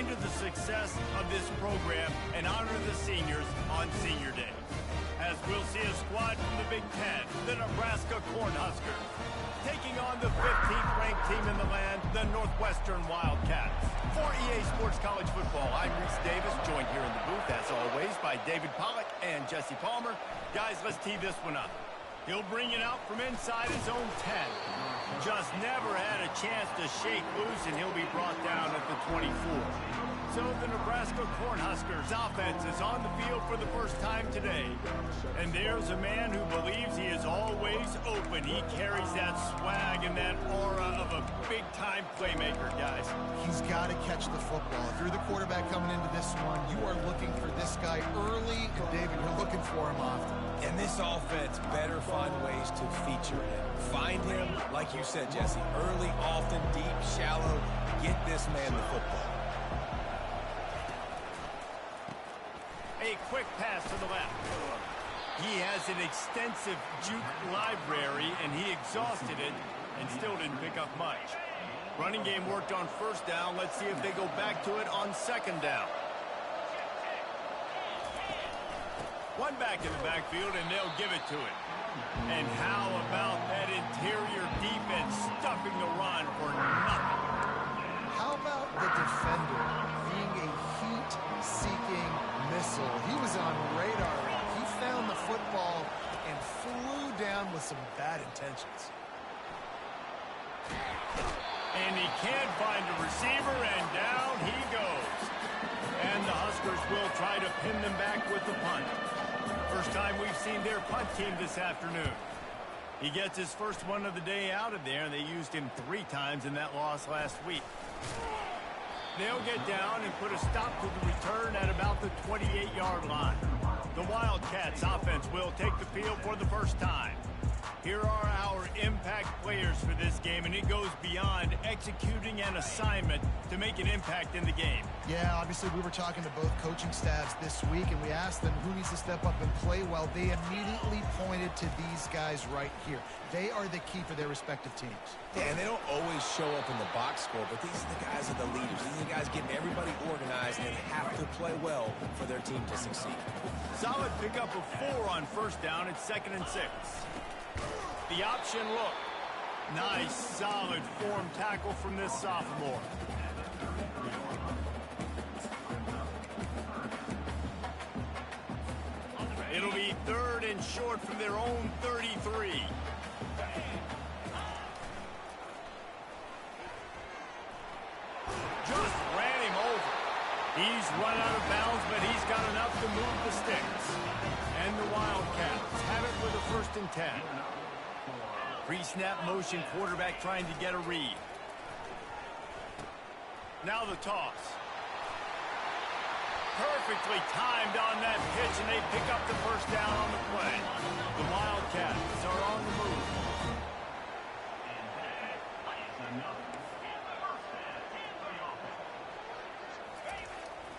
to the success of this program and honor the seniors on Senior Day. As we'll see a squad from the Big Ten, the Nebraska Cornhuskers, taking on the 15th ranked team in the land, the Northwestern Wildcats. For EA Sports College Football, I'm Reese Davis, joined here in the booth, as always, by David Pollack and Jesse Palmer. Guys, let's tee this one up. He'll bring it out from inside his own 10. Just never had a chance to shake loose, and he'll be brought down at the 24. So the Nebraska Cornhuskers offense is on the field for the first time today. And there's a man who believes he is always open. He carries that swag and that aura of a big-time playmaker, guys. He's got to catch the football. If you're the quarterback coming into this one, you are looking for this guy early, and David, you're looking for him often. And this offense better find ways to feature him. Find him, like you said, Jesse, early, often, deep, shallow. Get this man the football. A quick pass to the left. He has an extensive juke library, and he exhausted it and still didn't pick up much. Running game worked on first down. Let's see if they go back to it on second down. One back in the backfield, and they'll give it to him. And how about that interior defense stuffing the run for nothing? How about the defender being a heat-seeking missile? He was on radar. He found the football and flew down with some bad intentions. And he can't find a receiver, and down he goes. And the Huskers will try to pin them back with the punt. First time we've seen their punt team this afternoon. He gets his first one of the day out of there, and they used him 3 times in that loss last week. They'll get down and put a stop to the return at about the 28-yard line. The Wildcats offense will take the field for the first time. Here are our impact players for this game, and it goes beyond executing an assignment to make an impact in the game. Yeah, obviously we were talking to both coaching staffs this week, and we asked them who needs to step up and play well. They immediately pointed to these guys right here. They are the key for their respective teams. Yeah, and they don't always show up in the box score, but these are the guys that are the leaders. These are the guys getting everybody organized and have to play well for their team to succeed. Solid pickup of 4 on first down. It's 2nd and 6. The option look. Nice, solid form tackle from this sophomore. It'll be 3rd and short from their own 33. Just ran him over. He's run out of bounds, but he's got enough to move the sticks. And the Wildcats have it with a 1st and 10. Pre-snap motion, quarterback trying to get a read. Now the toss. Perfectly timed on that pitch, and they pick up the first down on the play. The Wildcats are on the move.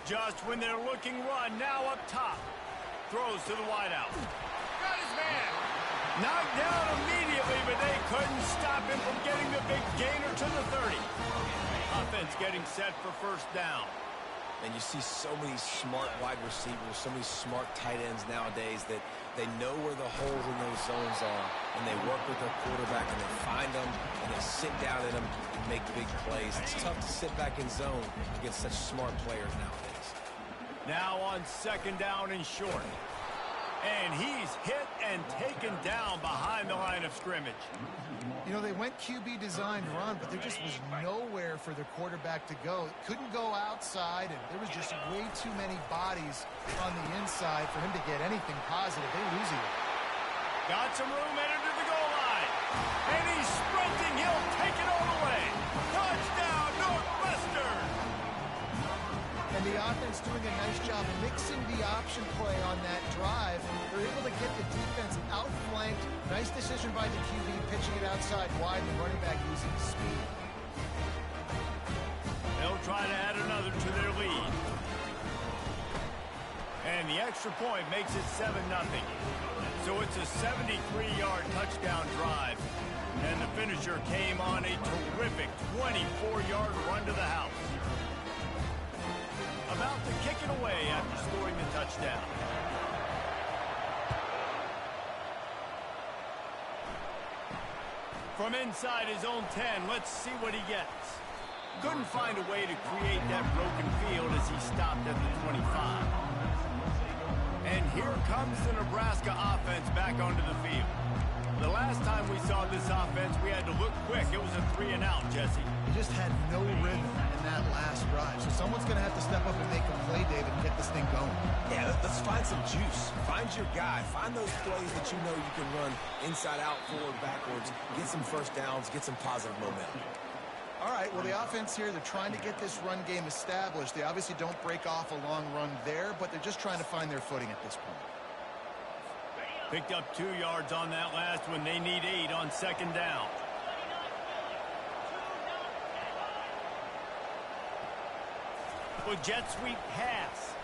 Just when they're looking run, now up top. Throws to the wideout. Got his man. Knocked down immediately, but they couldn't stop him from getting the big gainer to the 30. Offense getting set for first down. And you see so many smart wide receivers, so many smart tight ends nowadays that they know where the holes in those zones are, and they work with their quarterback, and they find them, and they sit down in them and make big plays. It's tough to sit back in zone against such smart players nowadays. Now on 2nd down and short. And he's hit and taken down behind the line of scrimmage. You know, they went QB designed run, but there just was nowhere for the quarterback to go. Couldn't go outside, and there was just way too many bodies on the inside for him to get anything positive. They lose it. Got some room headed to the goal line. And he's sprinting. He'll take it all the way. Touchdown, Northwestern! And the offense doing a nice job mixing the option play on that drive. They're able to get the defense outflanked. Nice decision by the QB, pitching it outside wide, and the running back using speed. They'll try to add another to their lead. And the extra point makes it 7-0. So it's a 73-yard touchdown drive. And the finisher came on a terrific 24-yard run to the house. to kick it away after scoring the touchdown. From inside his own 10, let's see what he gets. Couldn't find a way to create that broken field as he stopped at the 25. And here comes the Nebraska offense back onto the field. The last time we saw this offense, we had to look quick. It was a 3-and-out, Jesse. He just had no rhythm in that last drive. So someone's going to have to step up and make a play, David, and get this thing going. Yeah, let's find some juice. Find your guy. Find those plays that you know you can run inside out, forward, backwards. Get some first downs. Get some positive momentum. All right, well, the offense here, they're trying to get this run game established. They obviously don't break off a long run there, but they're just trying to find their footing at this point. Picked up 2 yards on that last one. They need 8 on second down. With jet sweep pass.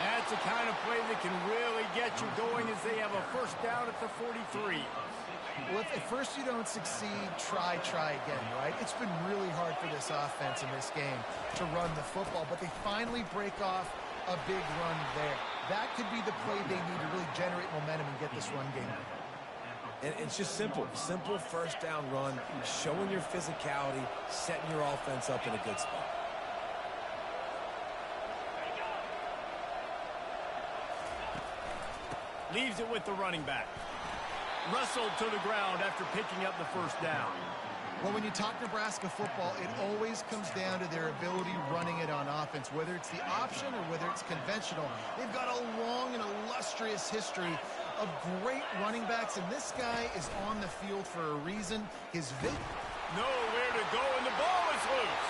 That's the kind of play that can really get you going as they have a first down at the 43. Well, if at first you don't succeed, try again, right? It's been really hard for this offense in this game to run the football, but they finally break off a big run there. That could be the play they need to really generate momentum and get this run game. And it's just simple. Simple first down run, showing your physicality, setting your offense up in a good spot. Leaves it with the running back. Wrestled to the ground after picking up the first down. Well, when you talk Nebraska football, it always comes down to their ability running it on offense, whether it's the option or whether it's conventional. They've got a long and illustrious history of great running backs, and this guy is on the field for a reason. His nowhere to go, and the ball is loose.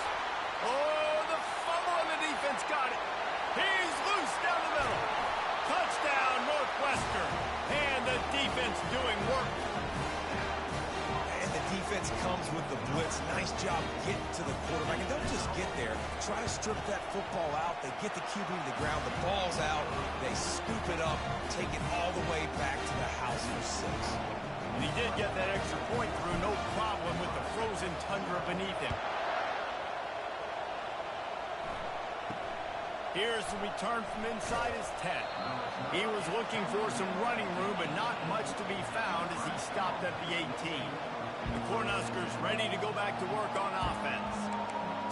Oh, the fumble, and the defense got it. He's loose down the middle. Touchdown, Northwestern. And the defense doing work. And the defense comes with the blitz. Nice job getting to the quarterback. And don't just get there. Try to strip that football out. They get the QB to the ground. The ball's out. They scoop it up, take it all the way back to the house for 6. And he did get that extra point through, no problem with the frozen tundra beneath him. Here's the return from inside his 10. He was looking for some running room, but not much to be found as he stopped at the 18. The Cornhuskers ready to go back to work on offense.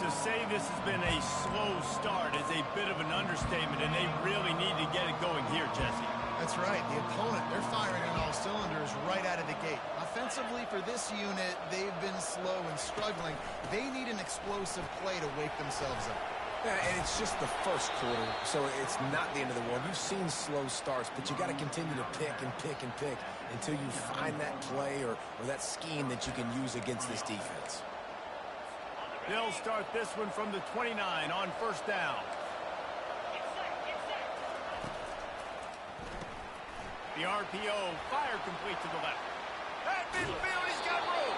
To say this has been a slow start is a bit of an understatement, and they really need to get it going here, Jesse. That's right. The opponent, they're firing on all cylinders right out of the gate. Offensively, for this unit, they've been slow and struggling. They need an explosive play to wake themselves up. Yeah, and it's just the first quarter, so it's not the end of the world. You've seen slow starts, but you got to continue to pick and pick and pick until you find that play or that scheme that you can use against this defense. They'll start this one from the 29 on first down. The RPO, fire complete to the left. At midfield, he's got room.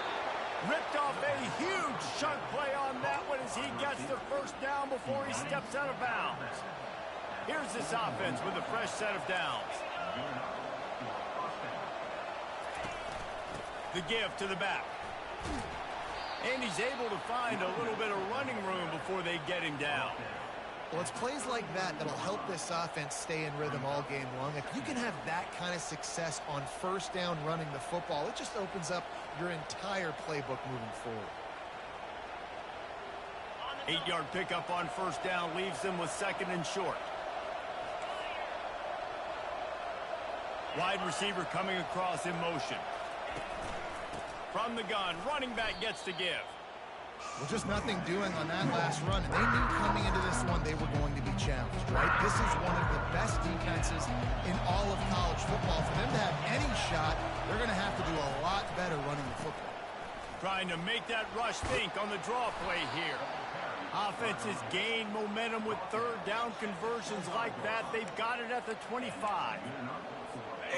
Ripped off a huge chunk play on that one as he gets the first down before he steps out of bounds. Here's this offense with a fresh set of downs. The give to the back. And he's able to find a little bit of running room before they get him down. Well, it's plays like that that'll help this offense stay in rhythm all game long. If you can have that kind of success on first down running the football, it just opens up your entire playbook moving forward. 8-yard pickup on first down leaves them with second and short. Wide receiver coming across in motion. From the gun, running back gets to give. Well, just nothing doing on that last run, and they knew coming into this one they were going to be challenged, right? This is one of the best defenses in all of college football. For them to have any shot, they're going to have to do a lot better running the football. Trying to make that rush think on the draw play here. Offenses gain momentum with third down conversions like that. They've got it at the 25.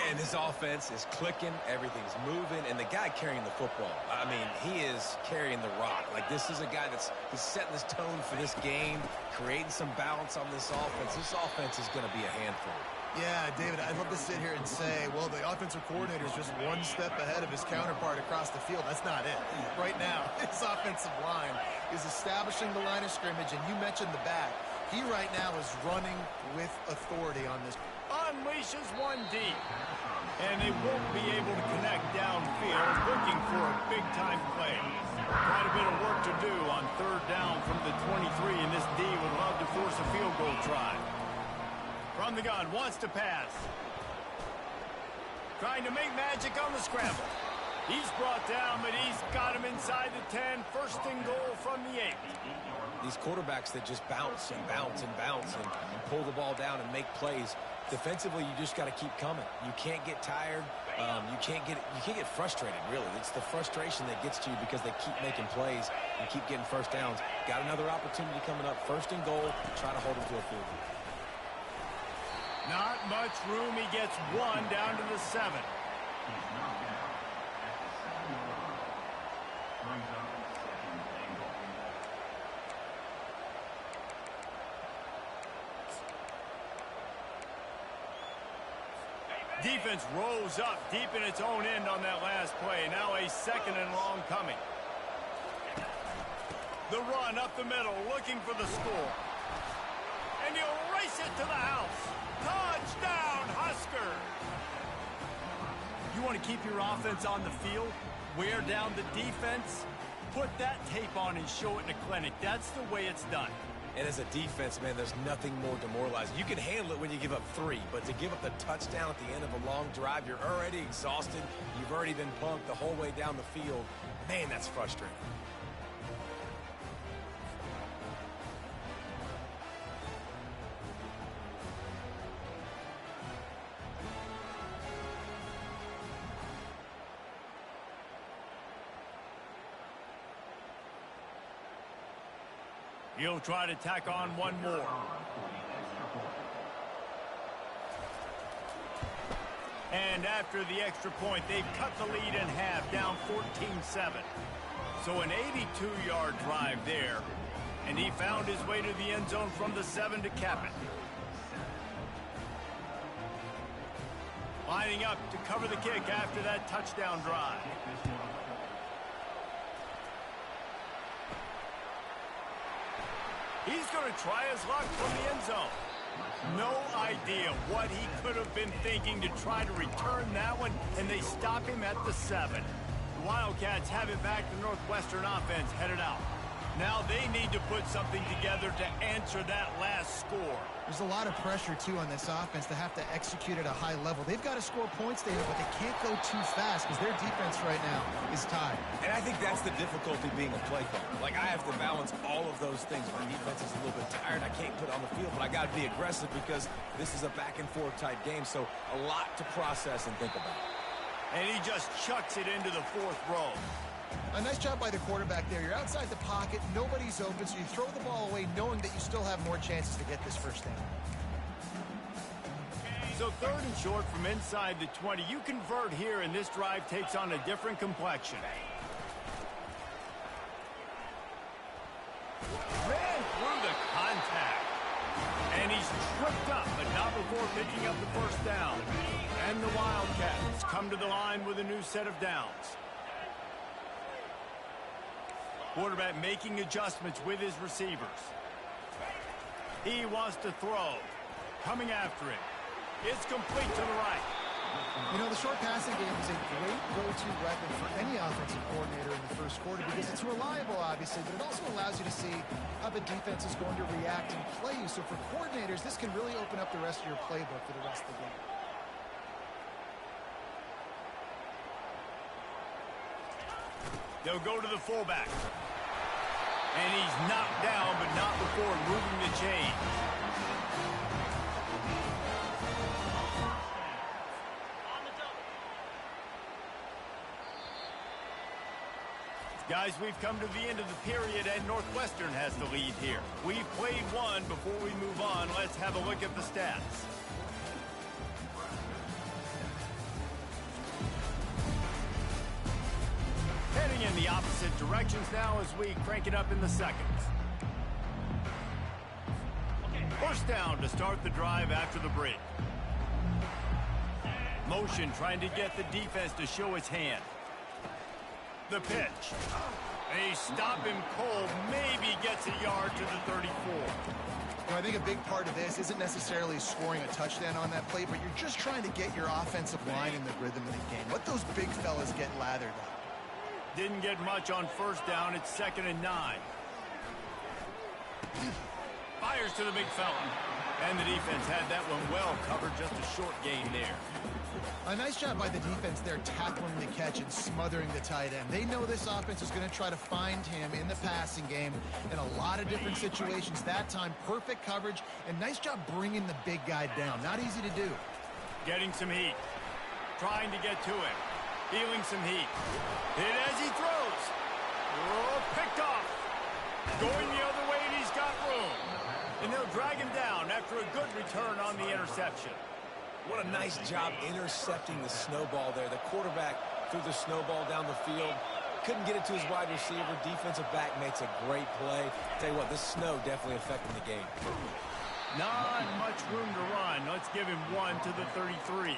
And this offense is clicking, everything's moving, and the guy carrying the football, I mean, he is carrying the rock. Like, this is a guy he's setting this tone for this game, creating some balance on this offense. This offense is going to be a handful. Yeah, David, I'd love to sit here and say, well, the offensive coordinator is just one step ahead of his counterpart across the field. That's not it. Right now, his offensive line is establishing the line of scrimmage, and you mentioned the back. He right now is running with authority on this. Unleashes one deep. And they won't be able to connect downfield, looking for a big-time play. Quite a bit of work to do on third down from the 23, and this D would love to force a field goal try. From the gun, wants to pass. Trying to make magic on the scramble. He's brought down, but he's got him inside the 10. First and goal from the 8. These quarterbacks that just bounce and bounce and bounce and pull the ball down and make plays. Defensively, you just got to keep coming. You can't get tired. You can't get frustrated, really. It's the frustration that gets to you because they keep making plays and keep getting first downs. Got another opportunity coming up. First and goal. Try to hold them to a field goal. Not much room. He gets one down to the 7. Defense rolls up deep in its own end on that last play. Now a second and long coming. The run up the middle, looking for the score. And he'll race it to the house. Touchdown, Husker! You want to keep your offense on the field? Wear down the defense? Put that tape on and show it in a clinic. That's the way it's done. And as a defense, man, there's nothing more demoralizing. You can handle it when you give up 3, but to give up the touchdown at the end of a long drive, you're already exhausted. You've already been punked the whole way down the field. Man, that's frustrating. He'll try to tack on one more. And after the extra point, they've cut the lead in half, down 14-7. So an 82-yard drive there. And he found his way to the end zone from the 7 to cap it. Lining up to cover the kick after that touchdown drive. He's going to try his luck from the end zone. No idea what he could have been thinking to try to return that one, and they stop him at the 7. The Wildcats have it back. The Northwestern offense headed out. Now they need to put something together to answer that last score. There's a lot of pressure, too, on this offense to have to execute at a high level. They've got to score points, David, but they can't go too fast because their defense right now is tied. And I think that's the difficulty being a play caller. Like, I have to balance all of those things. My defense is a little bit tired. I can't put it on the field, but I got to be aggressive because this is a back-and-forth type game, so a lot to process and think about. And he just chucks it into the 4th row. A nice job by the quarterback there. You're outside the pocket, nobody's open, so you throw the ball away knowing that you still have more chances to get this first down. So 3rd and short from inside the 20. You convert here, and this drive takes on a different complexion. Ran through the contact. And he's tripped up, but not before picking up the first down. And the Wildcats come to the line with a new set of downs. Quarterback making adjustments with his receivers. He wants to throw. Coming after it. It's complete to the right. You know, the short passing game is a great go-to weapon for any offensive coordinator in the first quarter because it's reliable, obviously, but it also allows you to see how the defense is going to react and play you. So for coordinators, this can really open up the rest of your playbook for the rest of the game. They'll go to the fullback. And he's knocked down, but not before moving the chain. Guys, we've come to the end of the period, and Northwestern has the lead here. We've played one. Before we move on, let's have a look at the stats. Heading in the opposite directions now as we crank it up in the seconds. First down to start the drive after the break. Motion trying to get the defense to show its hand. The pitch. They stop him cold. Maybe gets a yard to the 34. I think a big part of this isn't necessarily scoring a touchdown on that play, but you're just trying to get your offensive line in the rhythm of the game. Let those big fellas get lathered up. Didn't get much on first down. It's 2nd and 9. Fires to the big fella. And the defense had that one well covered. Just a short gain there. A nice job by the defense there tackling the catch and smothering the tight end. They know this offense is going to try to find him in the passing game in a lot of different situations. That time, perfect coverage, and nice job bringing the big guy down. Not easy to do. Getting some heat. Trying to get to it. Feeling some heat. Hit as he throws. Oh, picked off. Going the other way, and he's got room. And they'll drag him down after a good return on the interception. What a nice job intercepting the snowball there. The quarterback threw the snowball down the field. Couldn't get it to his wide receiver. Defensive back makes a great play. Tell you what, this snow definitely affecting the game. Not much room to run. Let's give him 1 to the 33.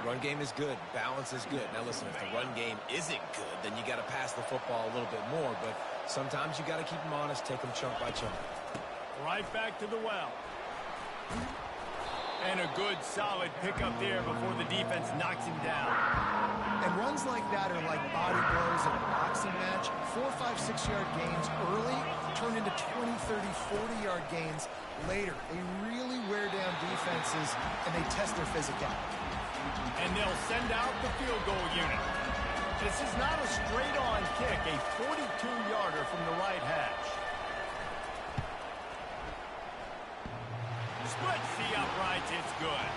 Run game is good. Balance is good. Now listen, if the run game isn't good, then you got to pass the football a little bit more. But sometimes you got to keep them honest, take them chunk by chunk. Right back to the well. And a good, solid pickup there before the defense knocks him down. And runs like that are like body blows in a boxing match. 4, 5, 6-yard gains early turn into 20, 30, 40-yard gains later. They really wear down defenses, and they test their physicality. And they'll send out the field goal unit. This is not a straight-on kick, a 42-yarder from the right hash. Splits the uprights, it's good.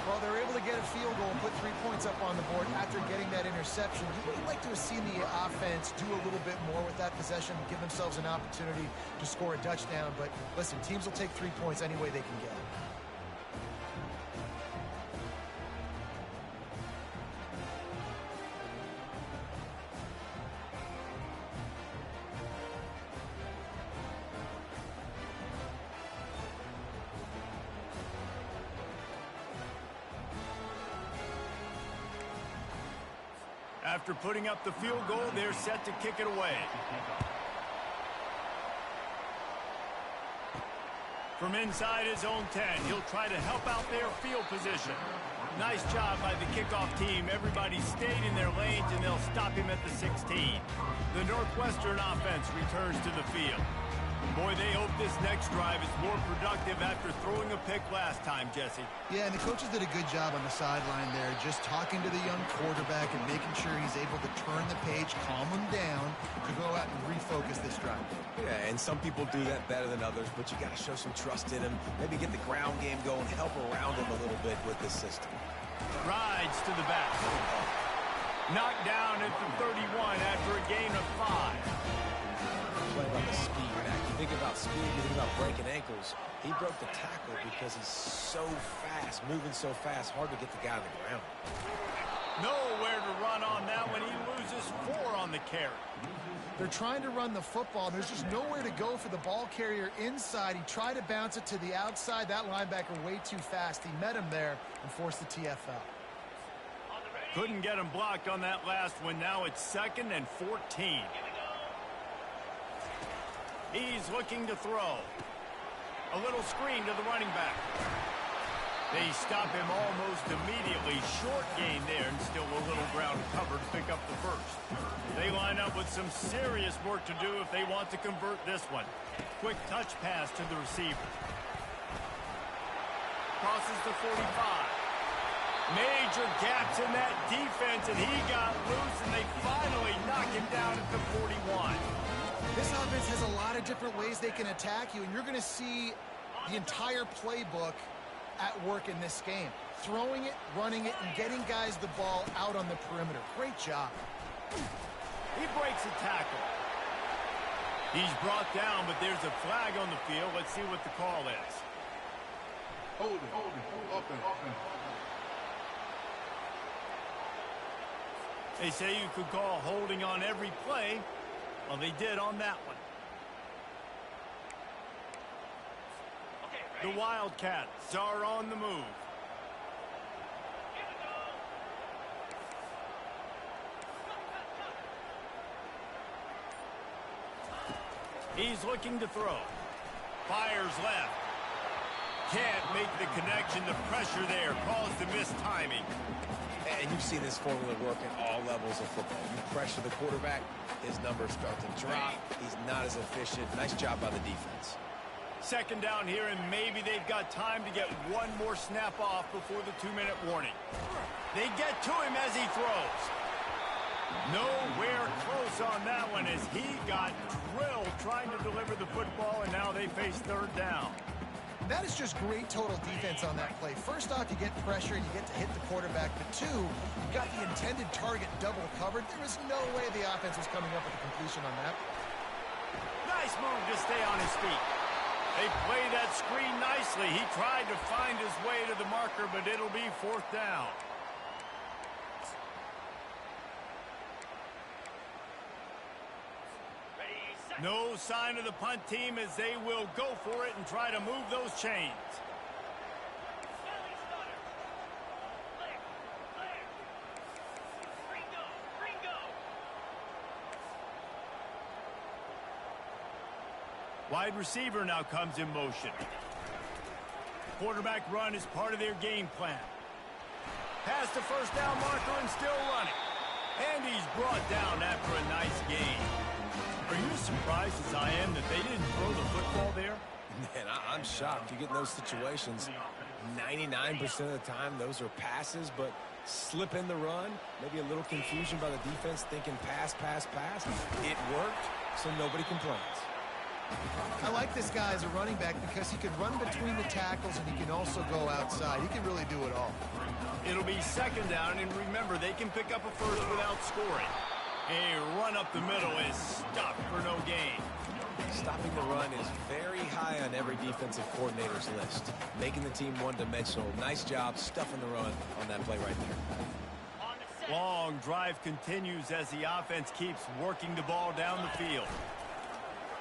Well, they're able to get a field goal and put 3 points up on the board after getting that interception. You would like to have seen the offense do a little bit more with that possession, give themselves an opportunity to score a touchdown. But listen, teams will take 3 points any way they can get it. After putting up the field goal, they're set to kick it away. From inside his own 10, he'll try to help out their field position. Nice job by the kickoff team. Everybody stayed in their lanes, and they'll stop him at the 16. The Northwestern offense returns to the field. Boy, they hope this next drive is more productive after throwing a pick last time, Jesse. Yeah, and the coaches did a good job on the sideline there, just talking to the young quarterback and making sure he's able to turn the page, calm him down, to go out and refocus this drive. Yeah, and some people do that better than others, but you got to show some trust in him, maybe get the ground game going, help around him a little bit with this system. Rides to the back. Knocked down at the 31 after a gain of 5. Play about the speed back. You think about speed, you think about breaking ankles. He broke the tackle because he's so fast, moving so fast, hard to get the guy on the ground. Nowhere to run on that one. He loses 4 on the carry. They're trying to run the football. There's just nowhere to go for the ball carrier inside. He tried to bounce it to the outside. That linebacker way too fast. He met him there and forced the TFL. Couldn't get him blocked on that last one. Now it's 2nd and 14. He's looking to throw. A little screen to the running back. They stop him almost immediately. Short gain there, and still a little ground covered to pick up the first. They line up with some serious work to do if they want to convert this one. Quick touch pass to the receiver. Crosses the 45. Major gaps in that defense, and he got loose, and they finally knock him down at the 41. This offense has a lot of different ways they can attack you, and you're going to see the entire playbook at work in this game. Throwing it, running it, and getting guys the ball out on the perimeter. Great job. He breaks a tackle. He's brought down, but there's a flag on the field. Let's see what the call is. Hold it, open. They say you could call holding on every play. Well, they did on that one. The Wildcats are on the move. He's looking to throw. Fires left. Can't make the connection. The pressure there caused the missed timing. And you've seen this formula work at all levels of football. You pressure the quarterback, his numbers start to drop. He's not as efficient. Nice job by the defense. Second down here, and maybe they've got time to get one more snap off before the 2-minute warning. They get to him as he throws. Nowhere close on that one as he got drilled trying to deliver the football, and now they face third down. That is just great total defense on that play. First off, you get pressure and you get to hit the quarterback. But two, you got the intended target double covered. There was no way the offense was coming up with a completion on that. Nice move to stay on his feet. They play that screen nicely. He tried to find his way to the marker, but it'll be fourth down. No sign of the punt team as they will go for it and try to move those chains. Wide receiver now comes in motion. Quarterback run is part of their game plan. Past the first down marker and still running. And he's brought down after a nice gain. Are you as surprised as I am that they didn't throw the football there? Man, I'm shocked. You get in those situations, 99% of the time, those are passes, but slip in the run, maybe a little confusion by the defense thinking pass, pass, pass. It worked, so nobody complains. I like this guy as a running back because he can run between the tackles and he can also go outside. He can really do it all. It'll be second down, and remember, they can pick up a first without scoring. A run up the middle is stopped for no gain. Stopping the run is very high on every defensive coordinator's list. Making the team one-dimensional. Nice job stuffing the run on that play right there. Long drive continues as the offense keeps working the ball down the field.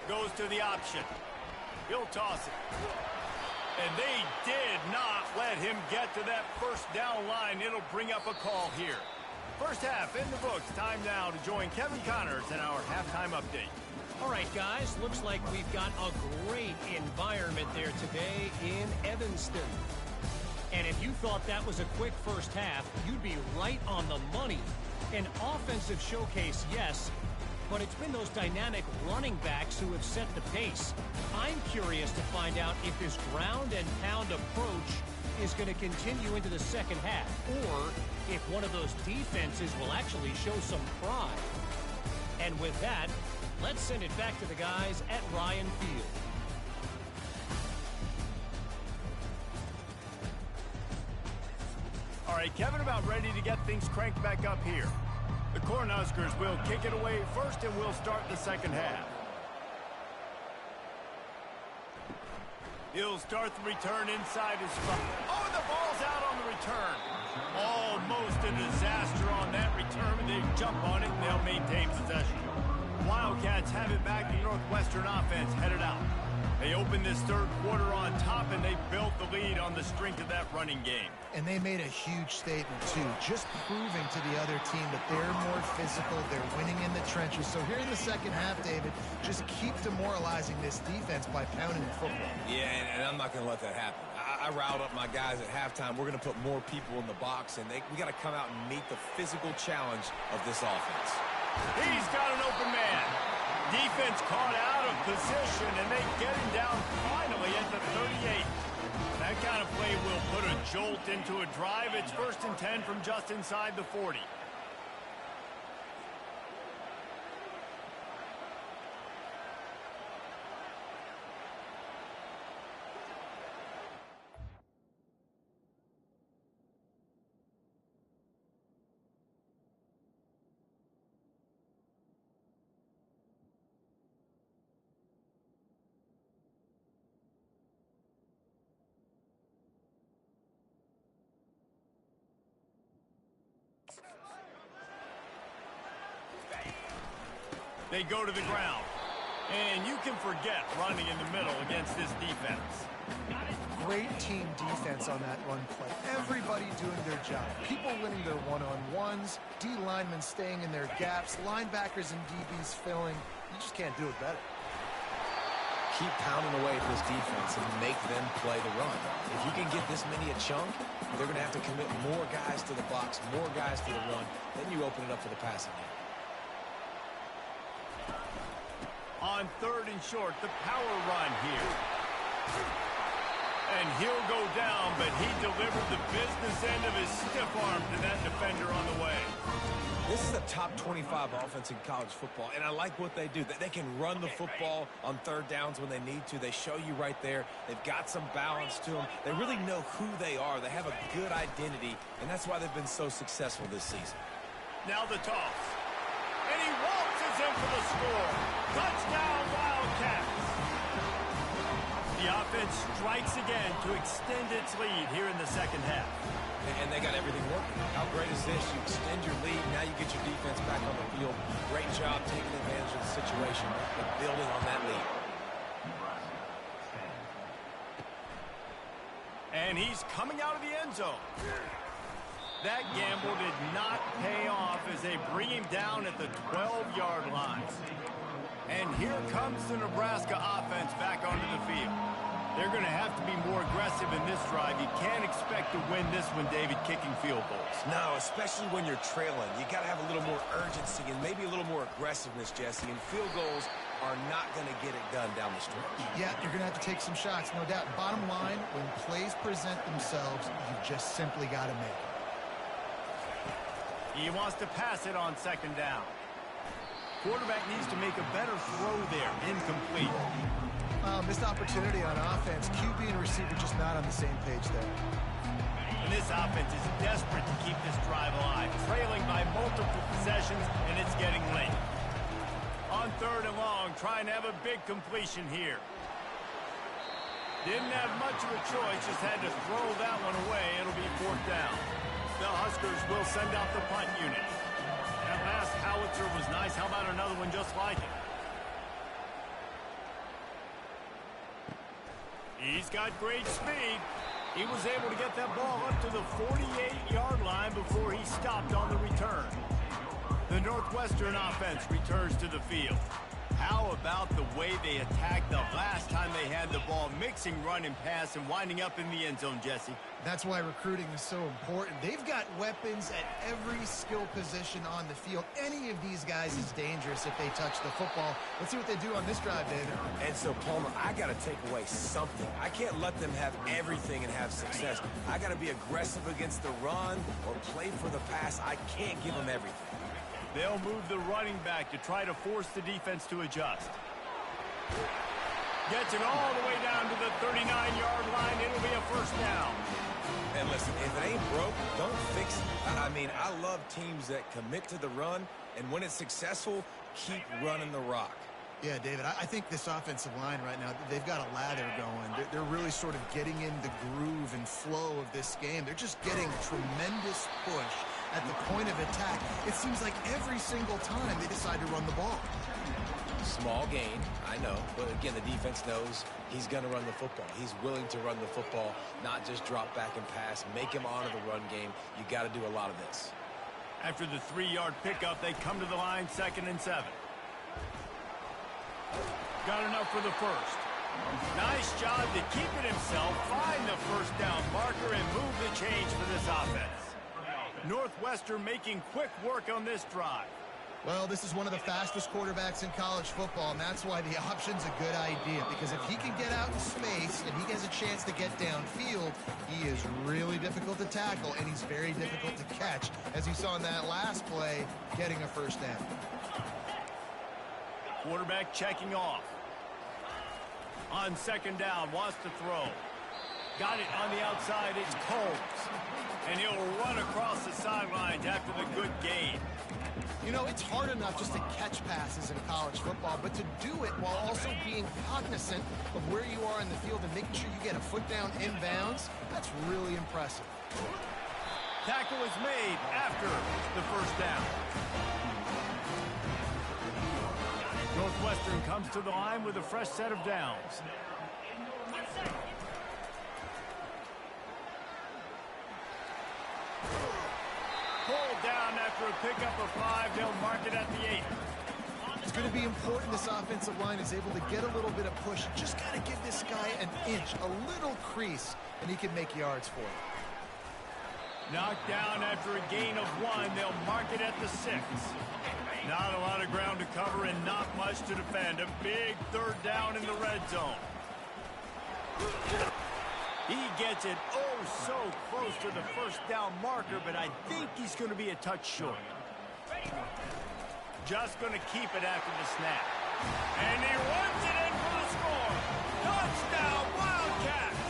Goes to the option. He'll toss it. And they did not let him get to that first down line. It'll bring up a call here. First half in the books. Time now to join Kevin Connors in our halftime update. All right, guys. Looks like we've got a great environment there today in Evanston. And if you thought that was a quick first half, you'd be right on the money. An offensive showcase, yes, but it's been those dynamic running backs who have set the pace. I'm curious to find out if this ground and pound approach is going to continue into the second half, or if one of those defenses will actually show some pride. And with that, let's send it back to the guys at Ryan Field. All right, Kevin, about ready to get things cranked back up here. The Cornhuskers will kick it away first, and we'll start the second half. He'll start the return inside his spot. Oh, and the ball's out on the return. Almost a disaster on that return, but they jump on it, and they'll maintain possession. Wildcats have it back. The Northwestern offense headed out. They opened this third quarter on top, and they built the lead on the strength of that running game. And they made a huge statement, too, just proving to the other team that they're more physical, they're winning in the trenches. So here in the second half, David, just keep demoralizing this defense by pounding the football. Yeah, and I'm not going to let that happen. I riled up my guys at halftime. We're going to put more people in the box, and we got to come out and meet the physical challenge of this offense. He's got an open man. Defense caught out of position, and they get him down finally at the 38. That kind of play will put a jolt into a drive. It's 1st and 10 from just inside the 40. They go to the ground. And you can forget running in the middle against this defense. Great team defense on that run play. Everybody doing their job. People winning their one-on-ones, D linemen staying in their gaps, linebackers and DBs filling. You just can't do it better. keep pounding away at this defense and make them play the run. If you can get this many a chunk, they're going to have to commit more guys to the box, more guys to the run. Then you open it up for the passing game. On 3rd and short, the power run here. And he'll go down, but he delivered the business end of his stiff arm to that defender on the way. This is a top 25 offense in college football, and I like what they do. They can run the football on 3rd downs when they need to. They show you right there. They've got some balance to them. They really know who they are. They have a good identity, and that's why they've been so successful this season. Now the toss. And he waltzes in for the score. Touchdown, Wildcats. The offense strikes again to extend its lead here in the 2nd half. And they got everything working. How great is this? You extend your lead. Now you get your defense back on the field. Great job taking advantage of the situation and building on that lead. And he's coming out of the end zone. That gamble did not pay off as they bring him down at the 12-yard line. And here comes the Nebraska offense back onto the field. They're going to have to be more aggressive in this drive. You can't expect to win this one, David, kicking field goals. No, especially when you're trailing. You got to have a little more urgency and maybe a little more aggressiveness, Jesse. And field goals are not going to get it done down the stretch. Yeah, you're going to have to take some shots, no doubt. Bottom line, when plays present themselves, you've just simply got to make it. He wants to pass it on 2nd down. Quarterback needs to make a better throw there. Incomplete. Missed opportunity on offense. QB and receiver just not on the same page there. And this offense is desperate to keep this drive alive, trailing by multiple possessions, and it's getting late. On 3rd and long, trying to have a big completion here. Didn't have much of a choice, just had to throw that one away. It'll be 4th down. The Huskers will send out the punt unit. That last howitzer was nice. How about another one just like it? He's got great speed. He was able to get that ball up to the 48-yard line before he stopped on the return. The Northwestern offense returns to the field. How about the way they attacked the last time they had the ball, mixing run and pass and winding up in the end zone, Jesse? That's why recruiting is so important. They've got weapons at every skill position on the field. Any of these guys is dangerous if they touch the football. Let's see what they do on this drive, David. And so, Palmer, I got to take away something. I can't let them have everything and have success. I got to be aggressive against the run or play for the pass. I can't give them everything. They'll move the running back to try to force the defense to adjust. Gets it all the way down to the 39-yard line. It'll be a 1st down. And listen, if it ain't broke, don't fix it. I mean, I love teams that commit to the run, and when it's successful, keep running the rock. Yeah, David, I think this offensive line right now, they've got a lather going. They're really sort of getting in the groove and flow of this game. They're just getting tremendous push at the point of attack. It seems like every single time they decide to run the ball. Small gain, I know, but again, the defense knows he's going to run the football. He's willing to run the football, not just drop back and pass, make him honor the run game. You got to do a lot of this. After the 3-yard pickup, they come to the line, 2nd and 7. Got enough for the 1st. Nice job to keep it himself, find the 1st down marker, and move the change for this offense. Northwestern making quick work on this drive. Well, this is one of the fastest quarterbacks in college football, and that's why the option's a good idea, because if he can get out in space and he has a chance to get downfield, he is really difficult to tackle, and he's very difficult to catch, as you saw in that last play, getting a 1st down. Quarterback checking off. On 2nd down, wants to throw. Got it on the outside, it's Combs. And he'll run across the sidelines after the good gain. You know, it's hard enough just to catch passes in college football, but to do it while also being cognizant of where you are in the field and making sure you get a foot down inbounds, that's really impressive. Tackle is made after the 1st down. Northwestern comes to the line with a fresh set of downs. Pulled down after a pickup of 5. They'll mark it at the 8. It's going to be important this offensive line is able to get a little bit of push. Just got to give this guy an inch, a little crease, and he can make yards for it. Knocked down after a gain of 1. They'll mark it at the 6. Not a lot of ground to cover and not much to defend. A big third down in the red zone. He gets it so close to the first down marker, but I think he's going to be a touch short. Just going to keep it after the snap. And he runs it in for the score. Touchdown, Wildcats!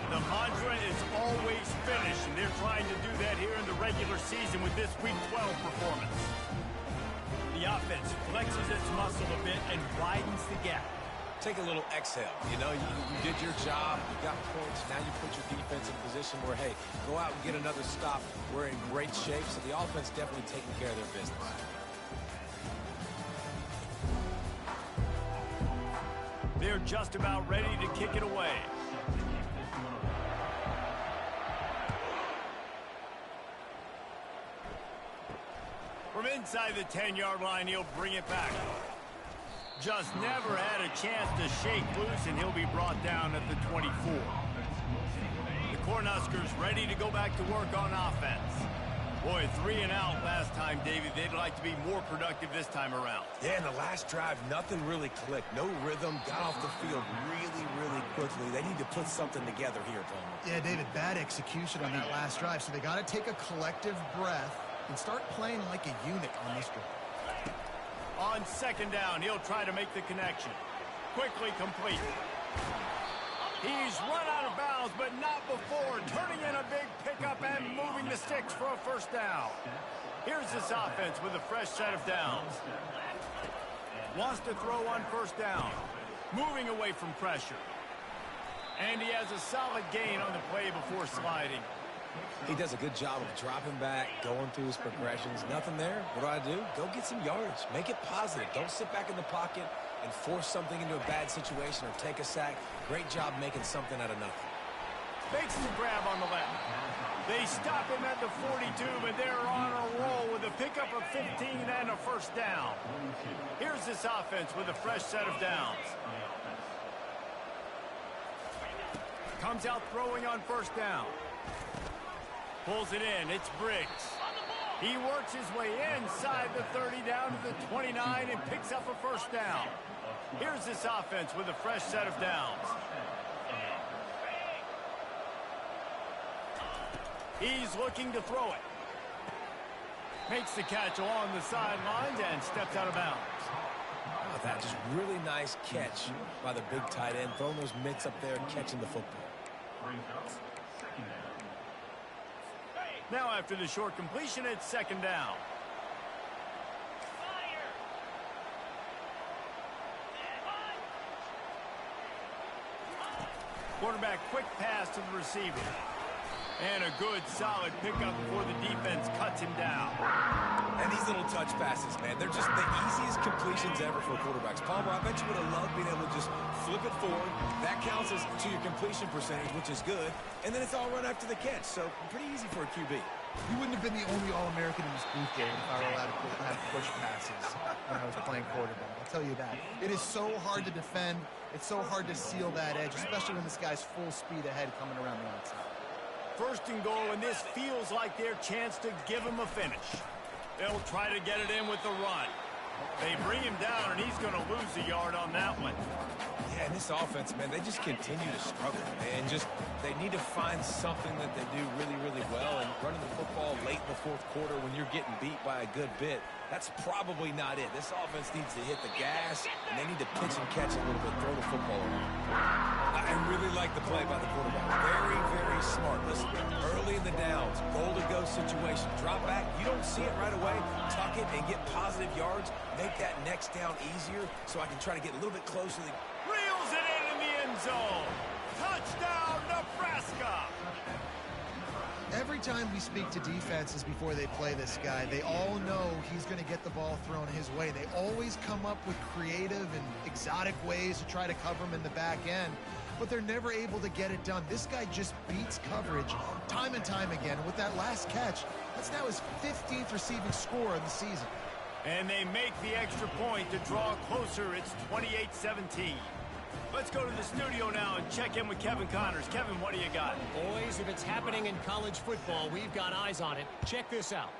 The mantra is always finish, and they're trying to do that here in the regular season with this Week 12 performance. The offense flexes its muscle a bit and widens the gap. Take a little exhale. You know, you did your job. You got points. Now you put your defense in position where, hey, go out and get another stop. We're in great shape, so the offense definitely taking care of their business. They're just about ready to kick it away. From inside the 10-yard line, he'll bring it back. Just never had a chance to shake loose, and he'll be brought down at the 24. The Cornhuskers ready to go back to work on offense. Boy, 3 and out last time, David. They'd like to be more productive this time around. Yeah, in the last drive, nothing really clicked. No rhythm, got off the field really, really quickly. They need to put something together here, Palmer. Yeah, David, bad execution on that last drive, so they got to take a collective breath and start playing like a unit on this drive. On second down, he'll try to make the connection. Quickly complete. He's run out of bounds, but not before. Turning in a big pickup and moving the sticks for a first down. Here's this offense with a fresh set of downs. Wants to throw on first down. Moving away from pressure. And he has a solid gain on the play before sliding. He does a good job of dropping back, going through his progressions. Nothing there. What do? Go get some yards. Make it positive. Don't sit back in the pocket and force something into a bad situation or take a sack. Great job making something out of nothing. Makes the grab on the left. They stop him at the 42, but they're on a roll with a pickup of 15 and a first down. Here's this offense with a fresh set of downs. Comes out throwing on first down. Pulls it in. It's Briggs. He works his way inside the 30 down to the 29 and picks up a first down. Here's this offense with a fresh set of downs. He's looking to throw it. Makes the catch along the sidelines and steps out of bounds. Oh, that just really nice catch by the big tight end. Throwing those mitts up there and catching the football. Now after the short completion, it's second down. Quarterback quick pass to the receiver. And a good, solid pickup before the defense cuts him down. And these little touch passes, man, they're just the easiest completions ever for quarterbacks. Palmer, I bet you would have loved being able to just flip it forward. That counts as to your completion percentage, which is good. And then it's all run after the catch, so pretty easy for a QB. You wouldn't have been the only All-American in this booth game if I were allowed to have push passes when I was playing quarterback. I'll tell you that. It is so hard to defend. It's so hard to seal that edge, especially when this guy's full speed ahead coming around the outside. First and goal, and this feels like their chance to give him a finish. They'll try to get it in with the run. They bring him down, and he's going to lose a yard on that one. Yeah, and this offense, man, they just continue to struggle. And they need to find something that they do really, really well. And running the football late in the fourth quarter when you're getting beat by a good bit, that's probably not it. This offense needs to hit the gas, and they need to pitch and catch a little bit, throw the football around. I really like the play by the quarterback. Very, very smart. Listen, early in the downs, goal-to-go situation. Drop back, you don't see it right away. Tuck it and get positive yards. Make that next down easier so I can try to get a little bit closer. Reels it in the end zone. Touchdown, Nebraska! Every time we speak to defenses before they play this guy, they all know he's going to get the ball thrown his way. They always come up with creative and exotic ways to try to cover him in the back end, but they're never able to get it done. This guy just beats coverage time and time again. And with that last catch, that's now his 15th receiving score of the season. And they make the extra point to draw closer. It's 28-17. Let's go to the studio now and check in with Kevin Connors. Kevin, what do you got? Boys, if it's happening in college football, we've got eyes on it. Check this out.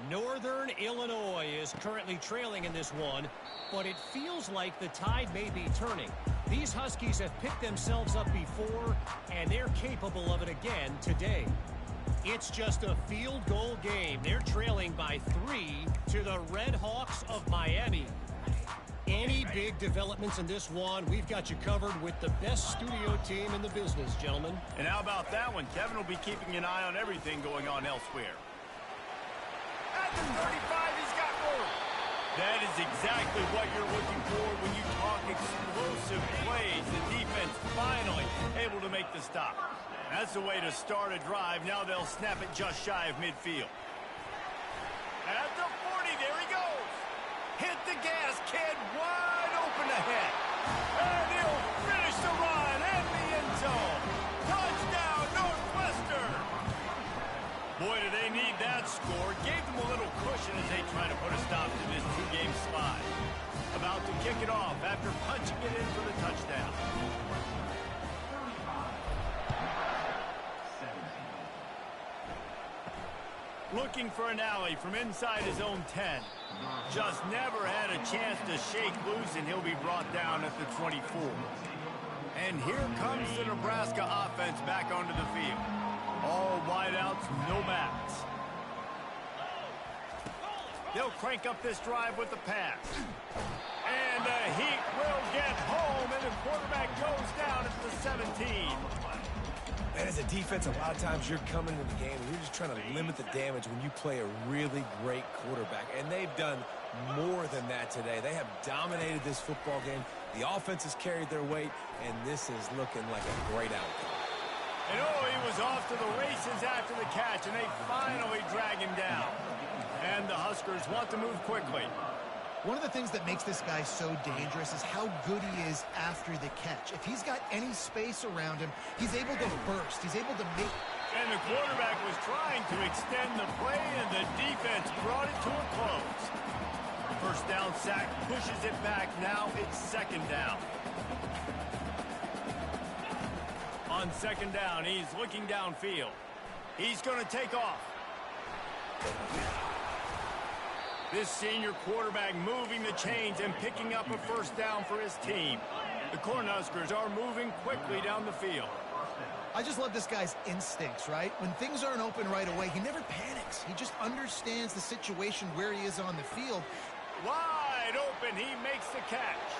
Northern Illinois is currently trailing in this one, but it feels like the tide may be turning. These Huskies have picked themselves up before, and they're capable of it again today. It's just a field goal game. They're trailing by 3 to the Red Hawks of Miami. Any big developments in this one, we've got you covered with the best studio team in the business, gentlemen. And how about that one? Kevin will be keeping an eye on everything going on elsewhere. At the 35, he's got more. That is exactly what you're looking for when you talk explosive plays. The defense finally able to make the stop. That's the way to start a drive. Now they'll snap it just shy of midfield. At the 40, there he goes. Hit the gas, kid, wide open ahead. And he'll finish the run and the end zone. Touchdown, Northwestern. Boy, do they need that score. Gave them a little cushion as they try to put a stop to this two-game slide. About to kick it off after punching it in for the touchdown. Looking for an alley from inside his own 10. Just never had a chance to shake loose, and he'll be brought down at the 24. And here comes the Nebraska offense back onto the field. All wideouts, no backs. They'll crank up this drive with the pass. And the Heat will get home, and the quarterback goes down at the 17. And as a defense, a lot of times you're coming into the game and you're just trying to limit the damage when you play a really great quarterback. And they've done more than that today. They have dominated this football game. The offense has carried their weight, and this is looking like a great outcome. And he was off to the races after the catch, and they finally drag him down. And the Huskers want to move quickly. One of the things that makes this guy so dangerous is how good he is after the catch. If he's got any space around him, he's able to burst. He's able to make... And the quarterback was trying to extend the play, and the defense brought it to a close. The first down sack pushes it back. Now it's second down. On second down, he's looking downfield. He's going to take off. This senior quarterback moving the chains and picking up a first down for his team. The Cornhuskers are moving quickly down the field. I just love this guy's instincts, right? When things aren't open right away, he never panics. He just understands the situation where he is on the field. Wide open, he makes the catch.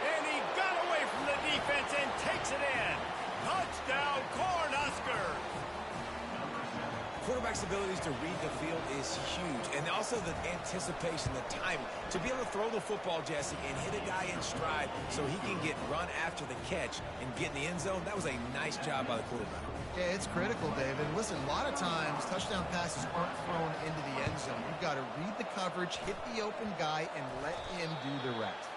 And he got away from the defense and takes it in. Touchdown, Cornhuskers! Quarterback's abilities to read the field is huge, and also the anticipation, the timing. To be able to throw the football, Jesse, and hit a guy in stride so he can get run after the catch and get in the end zone, that was a nice job by the quarterback. Yeah, it's critical, David. Listen, a lot of times touchdown passes aren't thrown into the end zone. You've got to read the coverage, hit the open guy, and let him do the rest.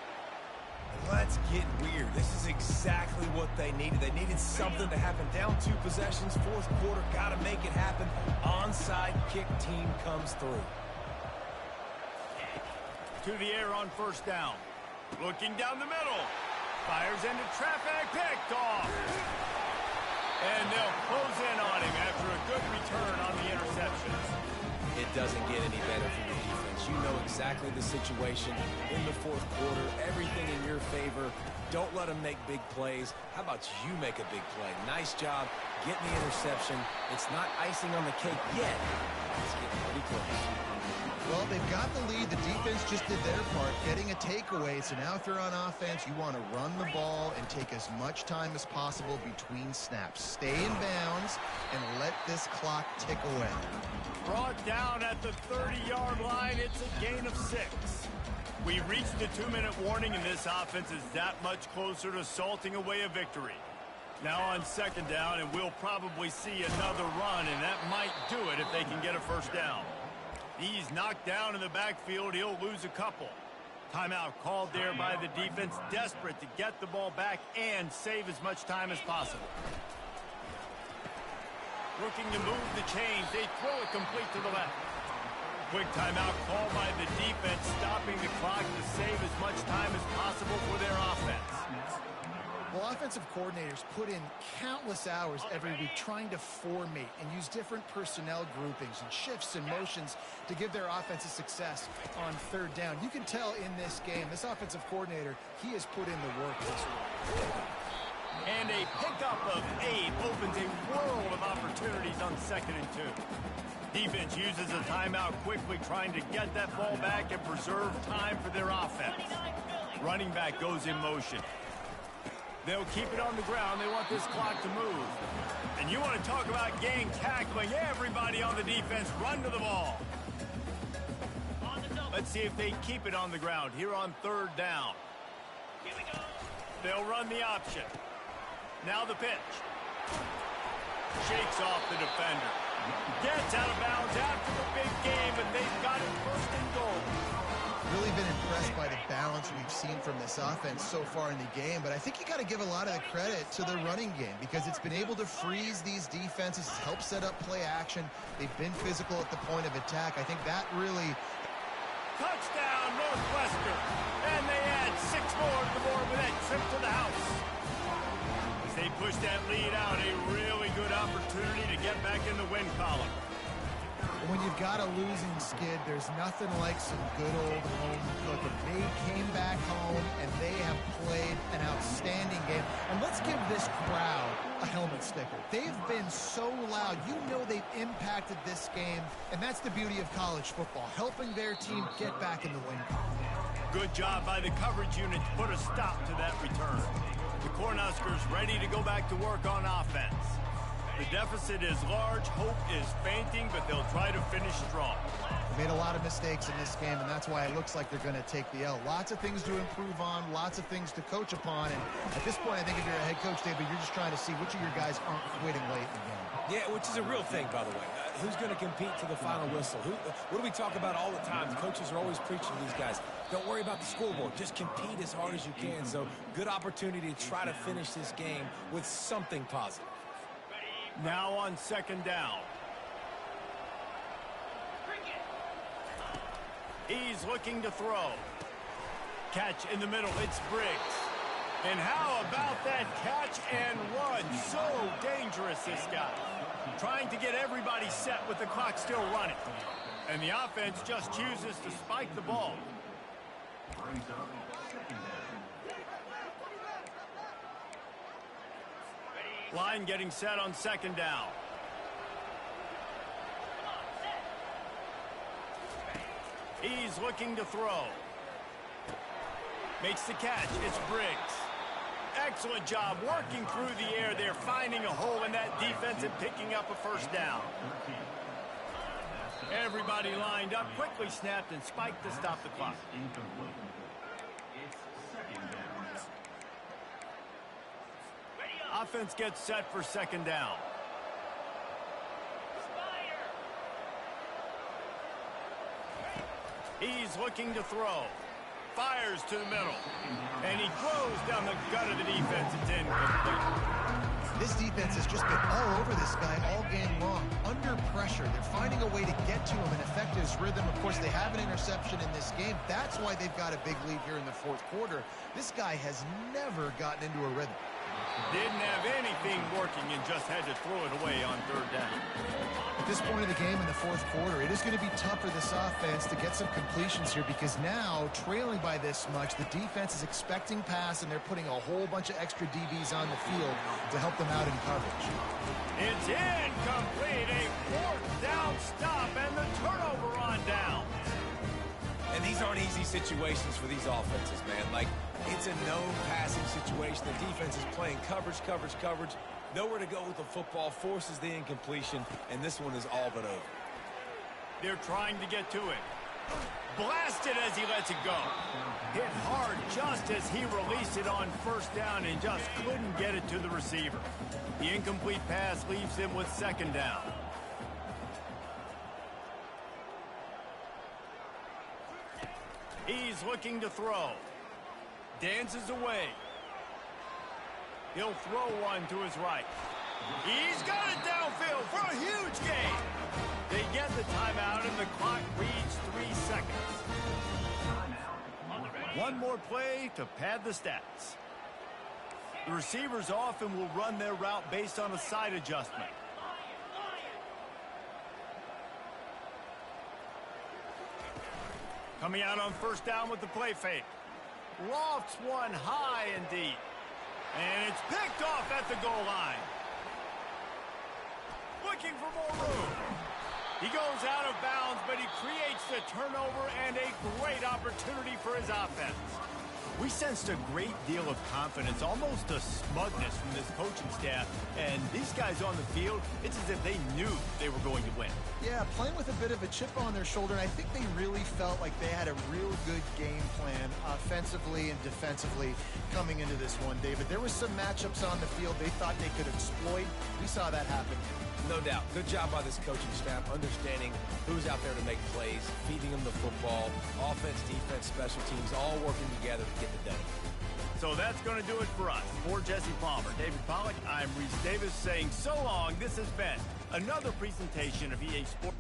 Let's get weird. This is exactly what they needed. They needed something to happen. Down 2 possessions, fourth quarter, got to make it happen. Onside kick team comes through. To the air on first down. Looking down the middle. Fires into traffic, picked off. And they'll close in on him after a good return on the interception. It doesn't get any better for your defense. You know exactly the situation in the fourth quarter. Everything in your favor. Don't let them make big plays. How about you make a big play? Nice job getting the interception. It's not icing on the cake yet. It's getting pretty close. Well, they've got the lead. The defense just did their part, getting a takeaway. So now if they're on offense, you want to run the ball and take as much time as possible between snaps. Stay in bounds and let this clock tick away. Brought down at the 30-yard line. It's a gain of 6. We reached the 2-minute warning, and this offense is that much closer to salting away a victory. Now on second down, and we'll probably see another run, and that might do it if they can get a first down. He's knocked down in the backfield. He'll lose a couple. Timeout called there by the defense, desperate to get the ball back and save as much time as possible. Looking to move the chains. They throw it complete to the left. Quick timeout called by the defense, stopping the clock to save as much time as possible for their offense. Well, offensive coordinators put in countless hours every week trying to formate and use different personnel groupings and shifts and motions to give their offensive success on third down. You can tell in this game, this offensive coordinator, he has put in the work this week. And a pickup of 8 opens a world of opportunities on 2nd and 2. Defense uses a timeout quickly, trying to get that ball back and preserve time for their offense. Running back goes in motion. They'll keep it on the ground. They want this clock to move. And you want to talk about gang tackling. Everybody on the defense run to the ball. Let's see if they keep it on the ground here on 3rd down. Here we go. They'll run the option. Now the pitch. Shakes off the defender. Gets out of bounds after the big game, and they've got it 1st and goal. Really been impressed by the balance we've seen from this offense so far in the game, but I think you got to give a lot of the credit to the running game because it's been able to freeze these defenses, help set up play action. They've been physical at the point of attack. I think that really... Touchdown, Northwestern. And they add 6 more to the board with that trip to the house. As they push that lead out, a really good opportunity to get back in the win column. When you've got a losing skid, there's nothing like some good old home cooking. They came back home, and they have played an outstanding game. And let's give this crowd a helmet sticker. They've been so loud. You know they've impacted this game, and that's the beauty of college football, helping their team get back in the win column. Good job by the coverage unit to put a stop to that return. The Cornhuskers ready to go back to work on offense. The deficit is large, hope is fainting, but they'll try to finish strong. They made a lot of mistakes in this game, and that's why it looks like they're going to take the L. Lots of things to improve on, lots of things to coach upon, and at this point, I think if you're a head coach, David, you're just trying to see which of your guys aren't quitting late in the game. Yeah, which is a real thing, by the way. Who's going to compete to the final whistle? What do we talk about all the time? The coaches are always preaching to these guys. Don't worry about the scoreboard. Just compete as hard as you can. So, good opportunity to try to finish this game with something positive. Now on 2nd down. He's looking to throw. Catch in the middle. It's Briggs. And how about that catch and run? So dangerous, this guy. Trying to get everybody set with the clock still running. And the offense just chooses to spike the ball. Line getting set on 2nd down. He's looking to throw. Makes the catch. It's Briggs. Excellent job working through the air there, finding a hole in that defense and picking up a 1st down. Everybody lined up, quickly snapped and spiked to stop the clock. Offense gets set for 2nd down. He's looking to throw. Fires to the middle. And he throws down the gut of the defense. It's incomplete. This defense has just been all over this guy all game long. Under pressure. They're finding a way to get to him and affect his rhythm. Of course, they have an interception in this game. That's why they've got a big lead here in the 4th quarter. This guy has never gotten into a rhythm. Didn't have anything working and just had to throw it away on 3rd down. At this point of the game in the 4th quarter, it is going to be tough for this offense to get some completions here because now, trailing by this much, the defense is expecting pass and they're putting a whole bunch of extra DBs on the field to help them out in coverage. It's incomplete. A 4th down stop and the turnover on down. And these aren't easy situations for these offenses, man. Like, it's a no passing situation. The defense is playing coverage. Nowhere to go with the football, forces the incompletion, and this one is all but over. They're trying to get to it. Blasted as he lets it go. Hit hard just as he released it on 1st down and just couldn't get it to the receiver. The incomplete pass leaves him with 2nd down. He's looking to throw. Dances away. He'll throw one to his right. He's got it downfield for a huge gain. They get the timeout, and the clock reads 3 seconds. One more play to pad the stats. The receivers often will run their route based on a side adjustment. Coming out on first down with the play fake. Lofts one high and deep. And it's picked off at the goal line. Looking for more room. He goes out of bounds, but he creates the turnover and a great opportunity for his offense. We sensed a great deal of confidence, almost a smugness from this coaching staff. And these guys on the field, it's as if they knew they were going to win. Yeah, playing with a bit of a chip on their shoulder, and I think they really felt like they had a real good game plan offensively and defensively coming into this one, David. There were some matchups on the field they thought they could exploit. We saw that happen. No doubt. Good job by this coaching staff, understanding who's out there to make plays, feeding them the football, offense, defense, special teams, all working together to get the W. So that's going to do it for us. For Jesse Palmer, David Pollack, I'm Reese Davis saying so long. This has been another presentation of EA Sports.